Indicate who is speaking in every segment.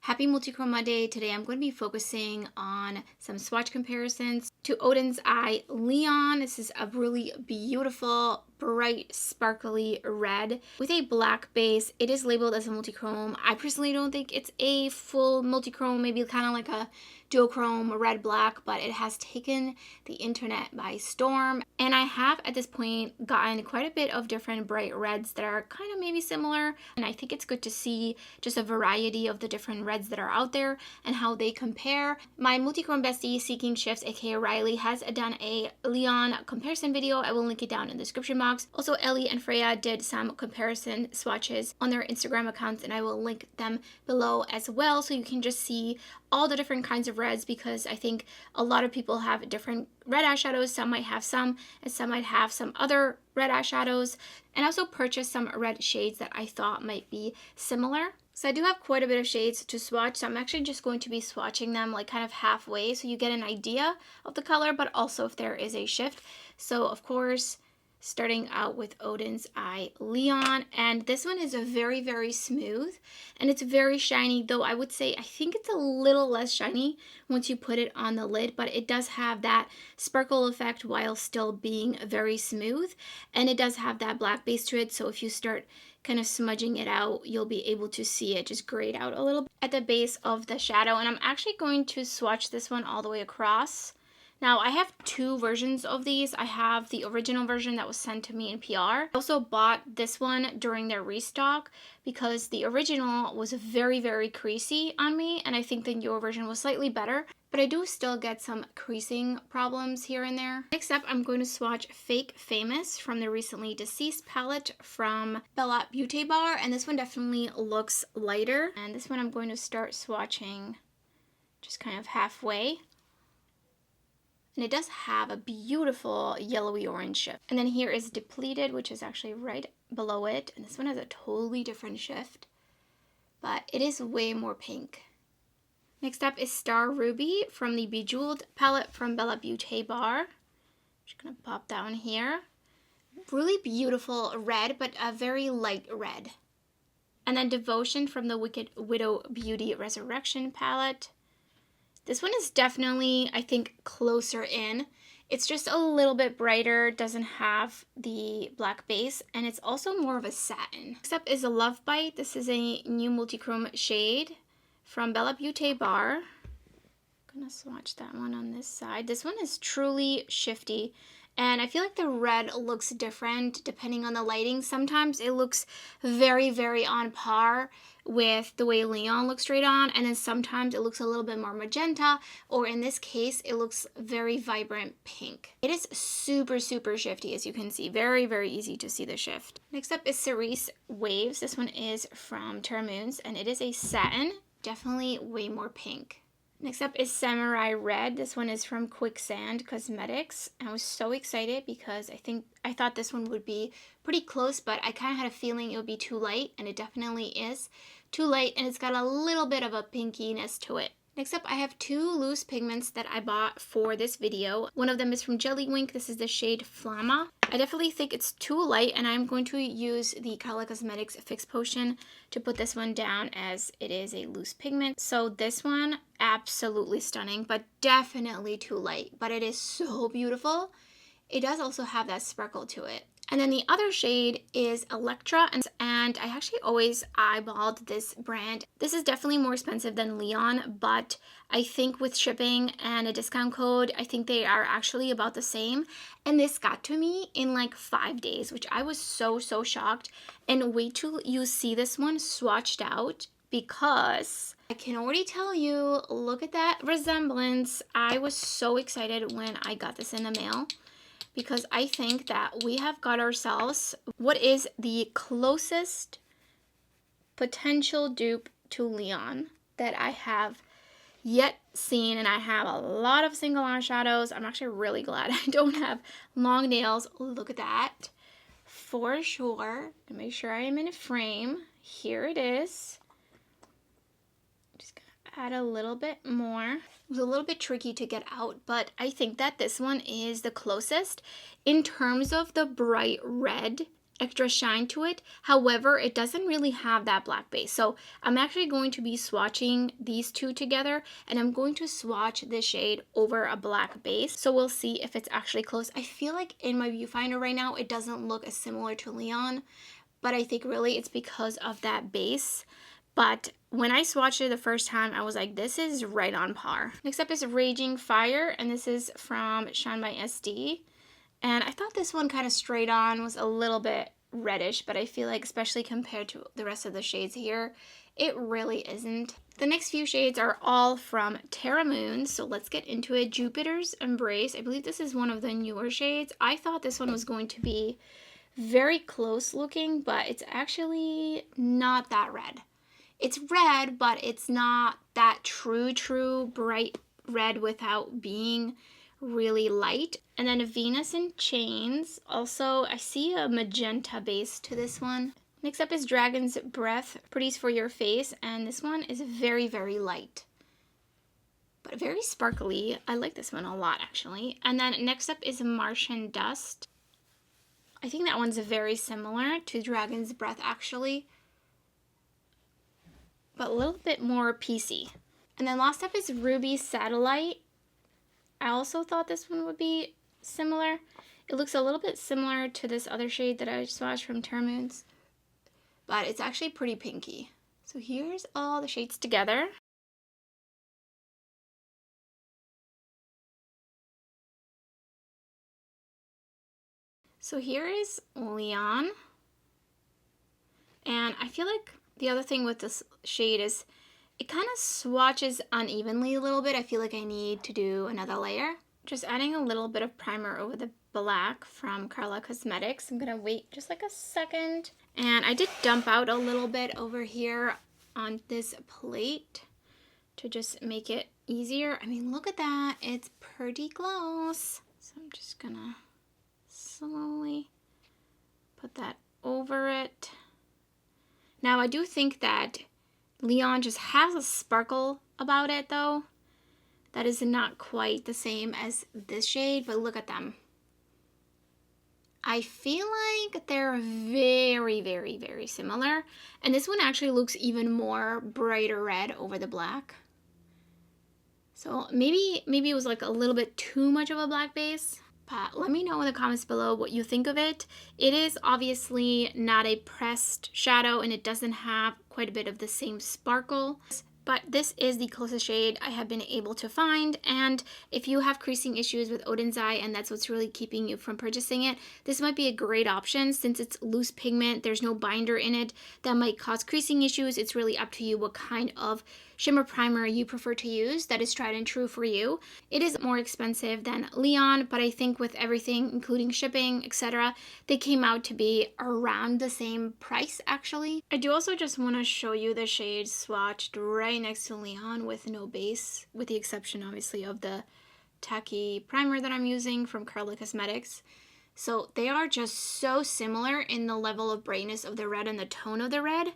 Speaker 1: Happy Multichrome Monday. Today I'm going to be focusing on some swatch comparisons to Oden's Eye Leon. This is a really beautiful, bright, sparkly red with a black base. It is labeled as a multichrome. I personally don't think it's a full multichrome, maybe kind of like a duochrome red black, but it has taken the internet by storm. And I have at this point gotten quite a bit of different bright reds that are kind of maybe similar. And I think it's good to see just a variety of the different reds that are out there and how they compare. My multichrome bestie Seeking Shifts, aka Riley, has done a Leon comparison video. I will link it down in the description box. Also, Ellie and Freya did some comparison swatches on their Instagram accounts, and I will link them below as well, so you can just see all the different kinds of reds, because I think a lot of people have different red eyeshadows. Some might have some, and some might have some other red eyeshadows. And I also purchased some red shades that I thought might be similar. So I do have quite a bit of shades to swatch, so I'm actually just going to be swatching them like kind of halfway so you get an idea of the color, but also if there is a shift. So of course, starting out with Oden's Eye Leon, and this one is a very, very smooth and it's very shiny, though I would say I think it's a little less shiny once you put it on the lid, but it does have that sparkle effect while still being very smooth, and it does have that black base to it, so if you start kind of smudging it out, you'll be able to see it just grade out a little bit at the base of the shadow. And I'm actually going to swatch this one all the way across. Now, I have two versions of these. I have the original version that was sent to me in PR. I also bought this one during their restock because the original was very, very creasy on me, and I think the newer version was slightly better, but I do still get some creasing problems here and there. Next up, I'm going to swatch Fake Famous from the recently deceased palette from Beaute Bar, and this one definitely looks lighter. And this one I'm going to start swatching just kind of halfway. And it does have a beautiful yellowy orange shift. And then here is Depleted, which is actually right below it. And this one has a totally different shift, but it is way more pink. Next up is Star Ruby from the Bejeweled palette from Beaute Bar. Just gonna pop down here. Really beautiful red, but a very light red. And then Devotion from the Wicked Widow Beauty Resurrection palette. This one is definitely, I think, closer in. It's just a little bit brighter, doesn't have the black base, and it's also more of a satin. Next up is a Love Bite. This is a new multichrome shade from Beaute Bar. I'm gonna swatch that one on this side. This one is truly shifty, and I feel like the red looks different depending on the lighting. Sometimes it looks very, very on par with the way Leon looks straight on, and then sometimes it looks a little bit more magenta, or in this case it looks very vibrant pink. It is super, super shifty, as you can see. Very, very easy to see the shift. Next up is Cerise Waves. This one is from Terra, and it is a satin, definitely way more pink. Next up is Samurai Red. This one is from Quicksand Cosmetics. I was so excited because I thought this one would be pretty close, but I kind of had a feeling it would be too light, and it definitely is too light, and it's got a little bit of a pinkiness to it. Next up, I have two loose pigments that I bought for this video. One of them is from Jellywink. This is the shade Flamma. I definitely think it's too light, and I'm going to use the Karla Cosmetics Fix Potion to put this one down, as it is a loose pigment. So this one, absolutely stunning, but definitely too light. But it is so beautiful. It does also have that sparkle to it. And then the other shade is Electra, and I actually always eyeballed this brand. This is definitely more expensive than Leon, but I think with shipping and a discount code, I think they are actually about the same. And this got to me in like 5 days, which I was so, so shocked. And wait till you see this one swatched out, because I can already tell you, look at that resemblance. I was so excited when I got this in the mail, because I think that we have got ourselves what is the closest potential dupe to Leon that I have yet seen. And I have a lot of single eyeshadows. I'm actually really glad I don't have long nails. Look at that. For sure. To make sure I am in a frame. Here it is. Just gonna add a little bit more. It was a little bit tricky to get out, but I think that this one is the closest in terms of the bright red extra shine to it. However, it doesn't really have that black base. So I'm actually going to be swatching these two together, and I'm going to swatch this shade over a black base. So we'll see if it's actually close. I feel like in my viewfinder right now, it doesn't look as similar to Leon, but I think really it's because of that base. But when I swatched it the first time, I was like, this is right on par. Next up is Raging Fire, and this is from ShineBySD. And I thought this one kind of straight on was a little bit reddish, but I feel like especially compared to the rest of the shades here, it really isn't. The next few shades are all from Terra Moon, so let's get into it. Jupiter's Embrace. I believe this is one of the newer shades. I thought this one was going to be very close looking, but it's actually not that red. It's red, but it's not that true bright red without being really light. And then Venus in Chains. Also, I see a magenta base to this one. Next up is Dragon's Breath, Pretties for Your Face, and this one is very light, but very sparkly. I like this one a lot, actually. And then next up is Martian Dust. I think that one's very similar to Dragon's Breath, actually, but a little bit more PC. And then last up is Ruby Satellite. I also thought this one would be similar. It looks a little bit similar to this other shade that I swatched from Terra Moons, but it's actually pretty pinky. So here's all the shades together. So here is Leon. And I feel like the other thing with this shade is it kind of swatches unevenly a little bit. I feel like I need to do another layer. Just adding a little bit of primer over the black from Karla Cosmetics. I'm gonna wait just like a second. And I did dump out a little bit over here on this plate to just make it easier. I mean, look at that. It's pretty close. So I'm just gonna slowly put that over it. Now I do think that Leon just has a sparkle about it though. That is not quite the same as this shade, but look at them. I feel like they're very similar. And this one actually looks even more brighter red over the black. So maybe it was like a little bit too much of a black base. But let me know in the comments below what you think of it. It is obviously not a pressed shadow and it doesn't have quite a bit of the same sparkle. But this is the closest shade I have been able to find, and if you have creasing issues with Oden's eye and that's what's really keeping you from purchasing it, this might be a great option since it's loose pigment, there's no binder in it that might cause creasing issues. It's really up to you what kind of shimmer primer you prefer to use that is tried and true for you. It is more expensive than Leon, but I think with everything, including shipping, etc., they came out to be around the same price actually. I do also just want to show you the shades swatched right next to Leon with no base, with the exception obviously of the tacky primer that I'm using from Karla Cosmetics. So they are just so similar in the level of brightness of the red and the tone of the red.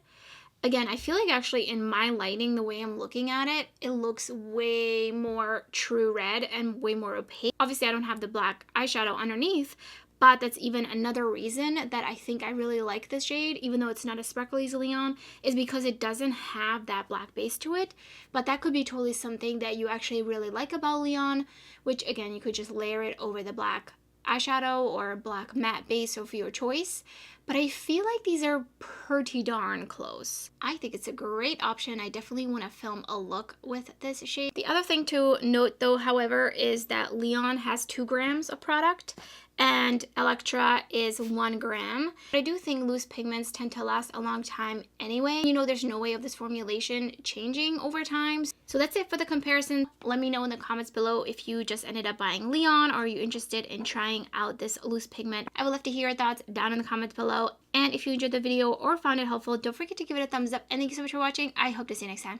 Speaker 1: Again, I feel like actually in my lighting, the way I'm looking at it, it looks way more true red and way more opaque. Obviously, I don't have the black eyeshadow underneath, but that's even another reason that I think I really like this shade, even though it's not as sparkly as Leon, is because it doesn't have that black base to it. But that could be totally something that you actually really like about Leon, which again, you could just layer it over the black eyeshadow or black matte base of your choice. But I feel like these are pretty darn close. I think it's a great option. I definitely want to film a look with this shade. The other thing to note though, however, is that Leon has 2 grams of product and Electra is 1 gram. But I do think loose pigments tend to last a long time anyway. You know, there's no way of this formulation changing over time. So that's it for the comparison. Let me know in the comments below if you just ended up buying Leon or are you interested in trying out this loose pigment. I would love to hear your thoughts down in the comments below. And if you enjoyed the video or found it helpful, don't forget to give it a thumbs up. And thank you so much for watching. I hope to see you next time.